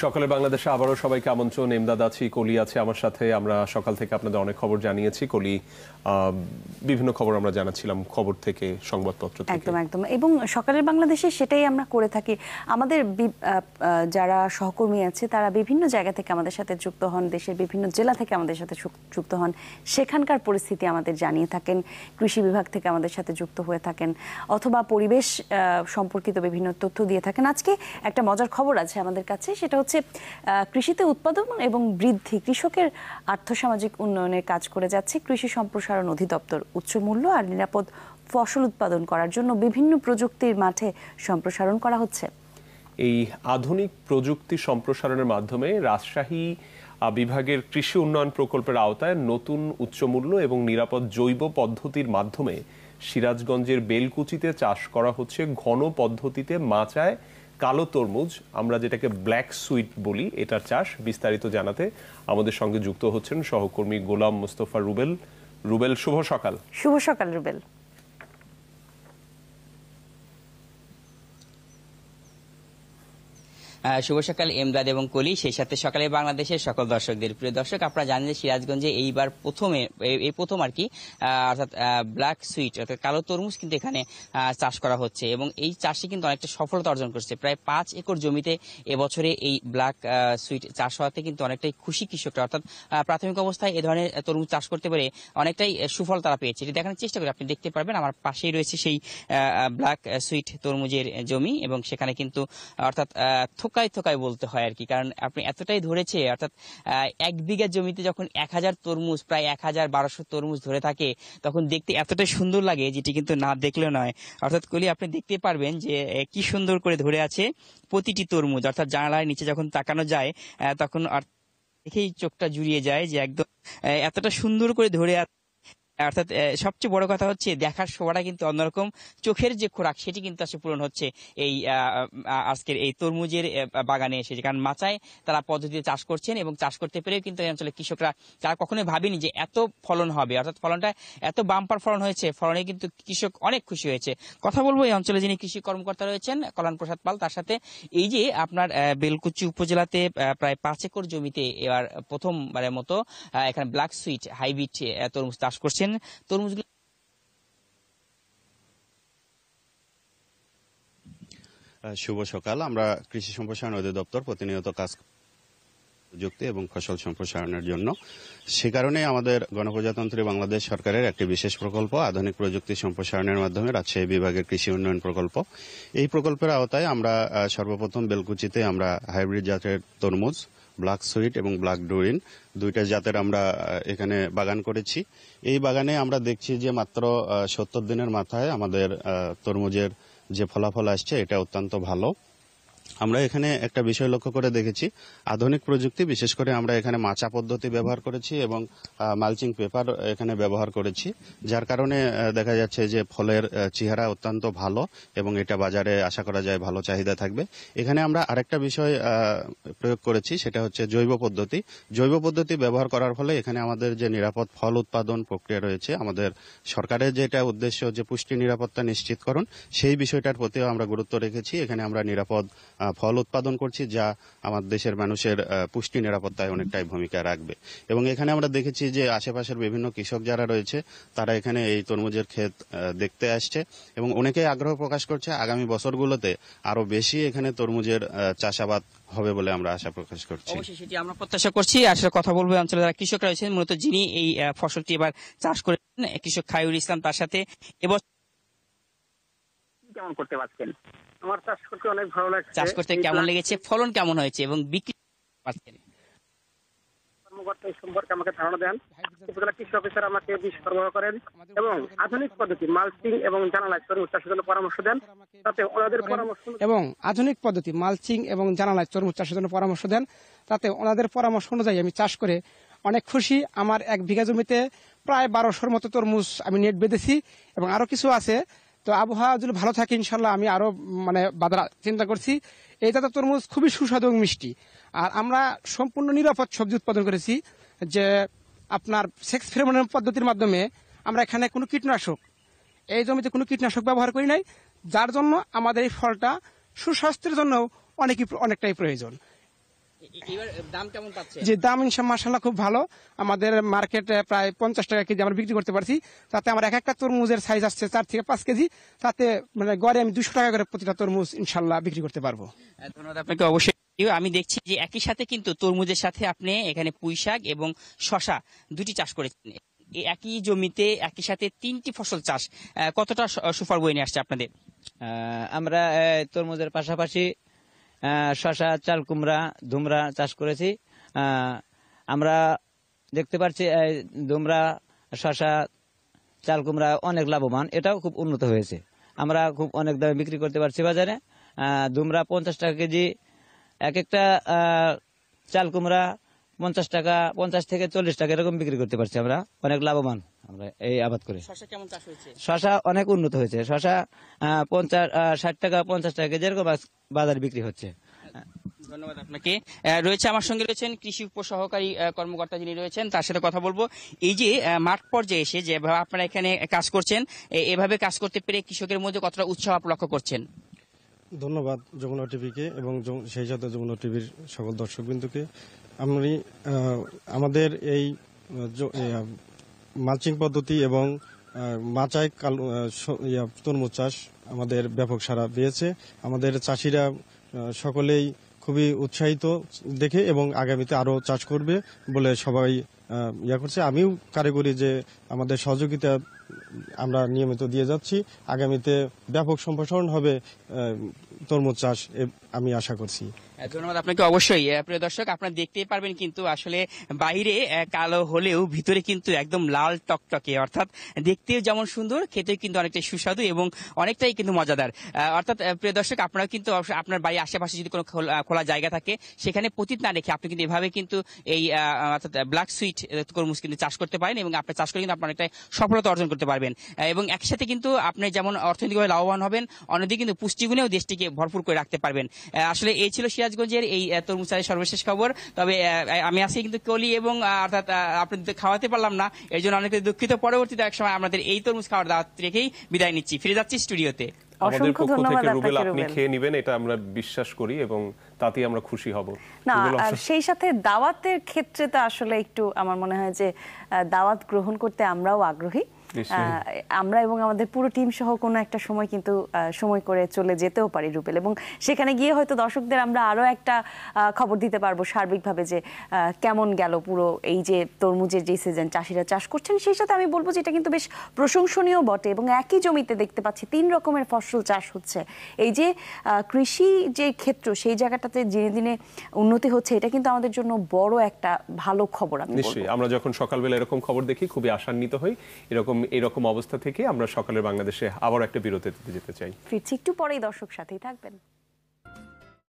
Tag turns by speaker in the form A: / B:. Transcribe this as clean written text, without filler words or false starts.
A: সকালে বাংলাদেশে আবারও সবাইকে আমন্ত্রণ। এমদাদ আছি, কলি আছে আমার সাথে। আমরা সকাল থেকে আপনাদের অনেক খবর জানিয়েছি। কলি, বিভিন্ন খবর আমরা জানাচ্ছিলাম খবর থেকে, সংবাদপত্র থেকে।
B: একদম একদম। এবং সকালের বাংলাদেশে সেটাই আমরা করে থাকি। আমাদের যারা সহকর্মী আছে তারা বিভিন্ন জায়গা থেকে আমাদের সাথে যুক্ত হন, দেশের বিভিন্ন জেলা থেকে আমাদের সাথে যুক্ত হন, সেখানকার পরিস্থিতি আমাদের জানিয়ে থাকেন। কৃষি বিভাগ থেকে আমাদের সাথে যুক্ত হয়ে থাকেন, অথবা পরিবেশ সম্পর্কিত বিভিন্ন তথ্য দিয়ে থাকেন। আজকে একটা মজার খবর আছে আমাদের কাছে, সেটা হচ্ছে কৃষিতে উৎপাদন এবং বৃদ্ধি, কৃষকের আর্থসামাজিক উন্নয়নের কাজ করে যাচ্ছে কৃষি সম্প্রসারণ অধিদপ্তর। উচ্চ মূল্য আর নিরাপদ ফসল উৎপাদন করার জন্য বিভিন্ন প্রযুক্তির মাঠে সম্প্রসারণ করা হচ্ছে।
A: এই আধুনিক প্রযুক্তি সম্প্রসারণের মাধ্যমে রাজশাহী বিভাগের কৃষি উন্নয়ন প্রকল্পের আওতায় নতুন উচ্চমূল্য এবং নিরাপদ জৈব পদ্ধতির মাধ্যমে সিরাজগঞ্জের বেলকুচিতে চাষ করা হচ্ছে ঘন পদ্ধতিতে মাচায় কালো তরমুজ, আমরা যেটাকে ব্ল্যাক সুইট বলি, এটার চাষ। বিস্তারিত জানাতে আমাদের সঙ্গে যুক্ত হচ্ছেন সহকর্মী গোলাম মোস্তফা রুবেল। রুবেল, শুভ সকাল।
B: শুভ সকাল রুবেল।
C: শুভ সকাল এমদাদ এবং কলি, সেই সাথে সকালে বাংলাদেশের সকল দর্শকদের। প্রিয় দর্শক, আপনারা জানেন যে সিরাজগঞ্জে এইবার প্রথম আর কি, অর্থাৎ ব্ল্যাক সুইট অর্থাৎ কালো তরমুজ কিন্তু এখানে চাষ করা হচ্ছে এবং এই চাষে কিন্তু অনেকটা সফলতা অর্জন করছে। প্রায় 5 একর জমিতে এবছরে এই ব্ল্যাক সুইট চাষ হওয়াতে কিন্তু অনেকটাই খুশি কৃষকরা, অর্থাৎ প্রাথমিক অবস্থায় এ ধরনের তরমুজ চাষ করতে পেরে অনেকটাই সুফল তারা পেয়েছে। এটি দেখানোর চেষ্টা করি, আপনি দেখতে পারবেন আমার পাশেই রয়েছে সেই ব্ল্যাক সুইট তরমুজের জমি এবং সেখানে কিন্তু অর্থাৎ থোকায় থোকায় বলতে হয় আর কি, কারণ আপনি এতটাই ধরেছে, অর্থাৎ 1 বিঘা জমিতে যখন 1000 তরমুজ, প্রায় 1200 তরমুজ ধরে থাকে, তখন দেখতে এতটাই সুন্দর লাগে যেটি কিন্তু না দেখলেও নয়। অর্থাৎ কলি, আপনি দেখতে পারবেন যে কি সুন্দর করে ধরে আছে প্রতিটি তরমুজ, অর্থাৎ জানালার নিচে যখন তাকানো যায় তখন দেখেই চোখটা জুড়িয়ে যায় যে একদম এতটা সুন্দর করে ধরে আছে। অর্থাৎ সবচেয়ে বড় কথা হচ্ছে দেখার শোভাটা কিন্তু অন্যরকম, চোখের যে খোরাক সেটি কিন্তু আসলে পূরণ হচ্ছে এই আজকের এই তরমুজের বাগানে এসে, কারণ মাচায় তারা পদ্ধতিতে চাষ করছেন এবং চাষ করতে পেরেও কিন্তু এই অঞ্চলের কৃষকরা, তারা কখনোই ভাবেনি যে এত ফলন হবে, অর্থাৎ ফলনটা এত বাম্পার ফলন হয়েছে। ফলনে কিন্তু কৃষক অনেক খুশি হয়েছে। কথা বলবো এই অঞ্চলে যিনি কৃষি কর্মকর্তা রয়েছেন কল্যাণ প্রসাদ পাল, তার সাথে। এই যে আপনার বেলকুচি উপজেলাতে প্রায় 5 একর জমিতে এবার প্রথমবারের মতো এখানে ব্ল্যাক সুইট হাইব্রিড তরমুজ চাষ করছেন। তরমুজগুলো
D: শুভ সকাল। আমরা কৃষি সম্প্রসারণ অধিদপ্তর প্রতিনিয়ত কাজ প্রযুক্তি এবং ফসল সম্প্রসারণের জন্য, সে কারণে আমাদের গণপ্রজাতন্ত্রী বাংলাদেশ সরকারের একটি বিশেষ প্রকল্প আধুনিক প্রযুক্তি সম্প্রসারণের মাধ্যমে রাজশাহী বিভাগের কৃষি উন্নয়ন প্রকল্প। এই প্রকল্পের আওতায় আমরা সর্বপ্রথম বেলকুচিতে আমরা হাইব্রিড জাতের তরমুজ ব্ল্যাক সুইট এবং ব্ল্যাক ডুরিন, দুইটা জাতের আমরা এখানে বাগান করেছি। এই বাগানে আমরা দেখছি যে মাত্র 70 দিনের মাথায় আমাদের তরমুজের যে ফলাফল আসছে এটা অত্যন্ত ভালো। আমরা এখানে একটা বিষয় লক্ষ্য করে দেখেছি, আধুনিক প্রযুক্তি, বিশেষ করে আমরা এখানে মাচা পদ্ধতি ব্যবহার করেছি এবং মালচিং পেপার এখানে ব্যবহার করেছি, যার কারণে দেখা যাচ্ছে যে ফলের চেহারা অত্যন্ত ভালো এবং এটা বাজারে আশা করা যায় ভালো চাহিদা থাকবে। এখানে আমরা আরেকটা বিষয় প্রয়োগ করেছি, সেটা হচ্ছে জৈব পদ্ধতি। জৈব পদ্ধতি ব্যবহার করার ফলে এখানে আমাদের যে নিরাপদ ফল উৎপাদন প্রক্রিয়া রয়েছে, আমাদের সরকারের যেটা উদ্দেশ্য যে পুষ্টি নিরাপত্তা নিশ্চিতকরণ, সেই বিষয়টার প্রতিও আমরা গুরুত্ব রেখেছি। এখানে আমরা নিরাপদ ফল উৎপাদন করছি, যা আমাদের দেশের মানুষের পুষ্টি নিরাপত্তায় অনেকটাই ভূমিকা রাখবে। এবং এখানে আমরা দেখেছি যে আশেপাশের বিভিন্ন কৃষক যারা রয়েছে তারা এখানে এই তরমুজের ক্ষেত দেখতে আসছে এবং অনেকেই আগ্রহ প্রকাশ করছে আগামী বছরগুলোতে আরো বেশি এখানে তরমুজের চাষাবাদ হবে বলে আমরা আশা প্রকাশ করছি।
C: অবশ্যই সেটি আমরা প্রত্যাশা করছি। আসলে কথা বলবো অঞ্চলে যারা কৃষক রয়েছেন, মূলত যিনি এই ফসলটি এবার চাষ করেছেন, কৃষক খায়রুল ইসলাম, তার সাথে এবছর
E: কেমন করতে পারছেন? আমার চাষ করতে অনেক ভালো লাগছে।
C: চাষ করতে কেমন লেগেছে, ফলন কেমন হয়েছে এবং বিক্রি পাচ্ছেন?
E: কর্মকর্তা এই সম্পর্কে আমাকে ধারণা দেন। উপজেলা কৃষি অফিসার আমাকে বীজ সরবরাহ করেন এবং আধুনিক পদ্ধতি মালচিং এবং জানালায় তরমুজ চাষের জন্য পরামর্শ দেন, তাতে ওনাদের পরামর্শ
F: এবং আধুনিক পদ্ধতি মালচিং এবং জানালায় তরমুজ চাষের জন্য পরামর্শ দেন, তাতে ওনাদের পরামর্শ অনুযায়ী আমি চাষ করে অনেক খুশি। আমার 1 বিঘা জমিতে প্রায় 1200-র মতো তরমুজ আমি নেট বেঁধেছি এবং আরো কিছু আছে। তো আবহাওয়া যদি ভালো থাকে ইনশাল্লাহ আমি আরো বাজার চিন্তা করছি। এই জাতের তরমুজ খুবই সুস্বাদু এবং মিষ্টি। আর আমরা সম্পূর্ণ নিরাপদ সবজি উৎপাদন করেছি, যে আপনার সেক্স ফেরোমন পদ্ধতির মাধ্যমে আমরা এখানে কোনো কীটনাশক, এই জমিতে কোনো কীটনাশক ব্যবহার করি নাই, যার জন্য আমাদের এই ফলটা সুস্বাস্থ্যের জন্য অনেকটাই প্রয়োজন।
C: এবার দাম কেমন পাচ্ছে?
F: যে দাম মাশাআল্লাহ খুব ভালো। আমাদের মার্কেটে প্রায় 50 টাকা কেজি আমরা বিক্রি করতে পারছি। তাতে আমার এক একটা তরমুজের সাইজ আসছে 4 থেকে 5 কেজি। তাতে মানে গড়ে আমি 200 টাকা করে প্রতিটা তরমুজ ইনশাআল্লাহ বিক্রি করতে পারবো।
C: ধন্যবাদ আপনাকে। অবশ্যই আমি দেখছি যে একই সাথে কিন্তু তরমুজের সাথে আপনি এখানে পুঁইশাক এবং শশা দুটি চাষ করেছেন। এই একই জমিতে একই সাথে 3টি ফসল চাষ কতটা সুফল বয়ে নিয়ে আসছে আপনাদের?
G: আমরা তরমুজের পাশাপাশি শশা, চাল কুমড়া, ধুমরা চাষ করেছি। আমরা দেখতে পাচ্ছি ধুমরা, শশা, চাল কুমড়া অনেক লাভবান, এটাও খুব উন্নত হয়েছে। আমরা খুব অনেক দামে বিক্রি করতে পারছি বাজারে। ধুমরা 50 টাকা কেজি, এক একটা চাল কুমড়া 50 টাকা, 50 থেকে 40 টাকা এরকম বিক্রি করতে পারছি। আমরা অনেক লাভবান আমরা এই আবাদ করে।
C: শশা কেমন চাষ হয়েছে?
G: শশা অনেক উন্নত হয়েছে। শশা 60 টাকা, 50 টাকা কেজি এরকম বাজারে বিক্রি হচ্ছে।
C: ধন্যবাদ আপনাকে। রয়েছে আমার সঙ্গে রয়েছেন কৃষি উপসহকারী কর্মকর্তা যিনি রয়েছেন, তার সাথে কথা বলবো। এই যে মাঠ পর্যায়ে এসে যেভাবে আপনারা এখানে কাজ করছেন, এভাবে কাজ করতে পেরে কৃষকের মধ্যে কতটা উৎসাহ লক্ষ্য করছেন?
H: ধন্যবাদ যমুনা টিভিকে এবং সেই সাথে যমুনা টিভির সকল দর্শকবৃন্দকে। আমি আমাদের এই মালচিং পদ্ধতি এবং মাচায় তরমুজ চাষ আমাদের ব্যাপক সাড়া পেয়েছে। আমাদের চাষিরা সকলেই খুবই উৎসাহিত দেখে এবং আগামীতে আরো চাষ করবে বলে সবাই করছে। আমিও কারিগরি যে আমাদের সহযোগিতা আমরা নিয়মিত দিয়ে যাচ্ছি। আগামীতে ব্যাপক সম্প্রসারণ হবে তরমুজ চাষ, আমি আশা করছি।
C: ধন্যবাদ আপনাকে। অবশ্যই প্রিয় দর্শক, আপনারা দেখতেই পারবেন কিন্তু আসলে বাইরে কালো হলেও ভিতরে কিন্তু একদম লাল টকটকে, অর্থাৎ দেখতেও যেমন সুন্দর, খেতেও কিন্তু অনেকটাই সুস্বাদু এবং অনেকটাই কিন্তু মজাদার। অর্থাৎ প্রিয় দর্শক, আপনারা কিন্তু আপনার বাড়ির আশেপাশে যদি কোনো খোলা জায়গা থাকে সেখানে পতিত না রেখে আপনি কিন্তু এভাবে কিন্তু এই অর্থাৎ ব্ল্যাক সুইট তরমুজ কিন্তু চাষ করতে পারেন এবং আপনার চাষ করে কিন্তু আপনার অনেকটাই সফলতা অর্জন করতে পারবেন। এবং একসাথে কিন্তু আপনি যেমন অর্থনৈতিকভাবে লাভবান হবেন, অন্যদিকে কিন্তু পুষ্টিগুণেও দেশটিকে ভরপুর করে রাখতে পারবেন। আসলে এই ছিল সিরাজগঞ্জের এই তরমুজ চাষের সর্বশেষ খবর। তবে আমি আজকে কিন্তু কলি এবং অর্থাৎ আপনাদের খাওয়াতে পারলাম না, এর জন্য অনেক দুঃখিত। পরবর্তীতে এক সময় আমাদের এই তরমুজ খাওয়ার দাওয়াত রেখেই বিদায় নিচ্ছি। ফিরে যাচ্ছি স্টুডিওতে।
A: আমাদের পক্ষ থেকে রুবেল আপনি খেয়ে নেবেন এটা আমরা বিশ্বাস করি এবং তাতেই আমরা খুশি হব।
B: না, আর সেই সাথে দাওয়াতের ক্ষেত্রে তো আসলে একটু আমার মনে হয় যে দাওয়াত গ্রহণ করতে আমরাও আগ্রহী। আমরা এবং আমাদের পুরো টিম সহ কোনো একটা সময় কিন্তু সময় করে চলে যেতেও পারি রুবেল, এবং সেখানে গিয়ে হয়তো দর্শকদের আমরা আরো একটা খবর দিতে পারবো সার্বিকভাবে যে কেমন গেল পুরো এই যে তরমুজের যে সিজন চাষিরা চাষ করছেন। সেই সাথে আমি বলবো যে এটা কিন্তু বেশ প্রশংসনীয় বটে এবং একই জমিতে দেখতে পাচ্ছি 3 রকমের ফসল চাষ হচ্ছে। এই যে কৃষি যে ক্ষেত্র সেই জায়গাটাতে দিনে দিনে উন্নতি হচ্ছে, এটা কিন্তু আমাদের জন্য বড় একটা ভালো খবর। আমি
A: নিশ্চয়ই আমরা যখন সকালবেলা এরকম খবর দেখি খুবই আশান্বিত হই। এরকম অবস্থা থেকে আমরা সকালের বাংলাদেশে আবার একটা বিরতিতে যেতে চাই।
B: ফিরছি একটু পরেই, দর্শক সাথেই থাকবেন।